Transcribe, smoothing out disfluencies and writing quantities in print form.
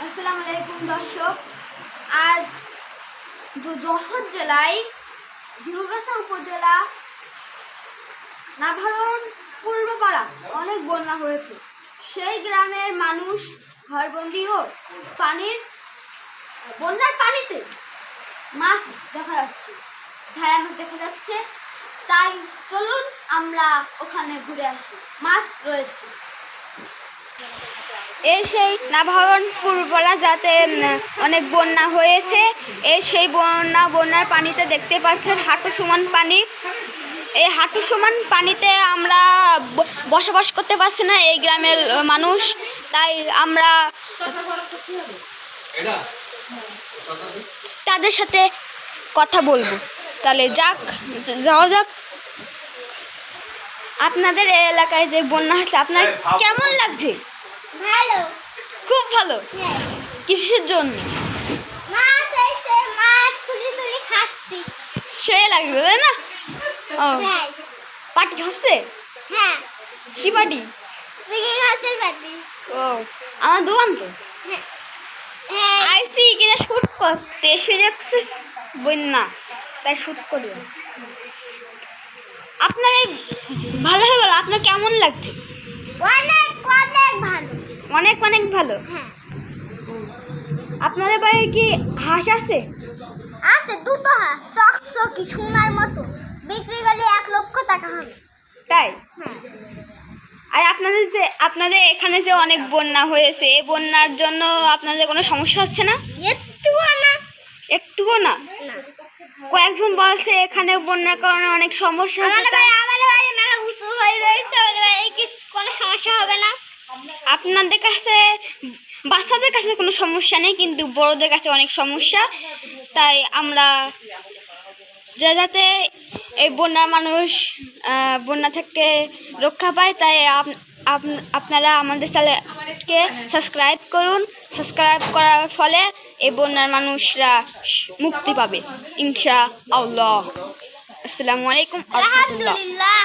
আসসালামু আলাইকুম দর্শক। আজ যশোর জেলায় ঝিনুগাছা উপজেলা নাভারণ পূর্বপাড়া অনেক বন্যা হয়েছে। সেই গ্রামের মানুষ ঘরবন্দি ও বন্যার পানিতে মাছ দেখা যাচ্ছে, ছায়া মাছ দেখা যাচ্ছে। তাই চলুন আমরা ওখানে ঘুরে আসি। মাছ রয়েছে। এই সেই নাভারণ পূর্বপাড়া যাতে অনেক বন্যা হয়েছে। এই সেই বন্যার পানিতে দেখতে পাচ্ছেন হাঁটু সমান পানি। এই হাঁটু সমান পানিতে আমরা বসবাস করতে পারছি না এই গ্রামের মানুষ। তাই আমরা তাদের সাথে কথা বলবো। তাহলে যাওয়া যাক। আপনাদের এই এলাকায় যে বন্যা হচ্ছে আপনার কেমন লাগছে? ভালো, খুব ভালো। কিসের জন্য? মাছ এসে মাছ তুলি খাচ্ছি। সে লাগবে তাই না? ও হ্যাঁ পার্টি হচ্ছে? হ্যাঁ, কি পার্টি? চিংড়ি মাছের পাটি। ও আমার দোকান তো হ্যাঁ, আইসি কিনা শুট করতে এসে যাচ্ছে বন্যা, তাই শুট করি। আপনার ভালো হয়ে গেল। আপনার কেমন লাগছে? অনেক অনেক ভালো। অনেক অনেক ভালো। হ্যাঁ, আপনাদের বাড়ি কি হাঁস আছে? আছে দুটো হাঁস, চকচকি সোনার মতো। বিক্রি করলে 1 লক্ষ টাকা হবে। তাই? হ্যাঁ, আর আপনাদের এখানে যে অনেক বন্যা হয়েছে, এই বন্যার জন্য আপনাদের কোনো সমস্যা হচ্ছে না? একটুও না। একটুও না? না, কয়েকজন বলছে এখানে বন্যার কারণে অনেক সমস্যা হচ্ছে। আমাদের বাড়ি মেলা উঁচু হয়ে রয়েছে, এই কি কোনো সমস্যা হবে না? আপনাদের কাছে বাচ্চাদের কাছে কোনো সমস্যা নেই, কিন্তু বড়দের কাছে অনেক সমস্যা। তাই আমরা যাতে এই বন্যার মানুষ বন্যা থেকে রক্ষা পায়, তাই আপনারা আমাদের চ্যানেলকে সাবস্ক্রাইব করুন। সাবস্ক্রাইব করার ফলে এই বন্যার মানুষরা মুক্তি পাবে ইনশাআল্লাহ। আসসালামু আলাইকুম ওয়া রাহমাতুল্লাহ। আলহামদুলিল্লাহ।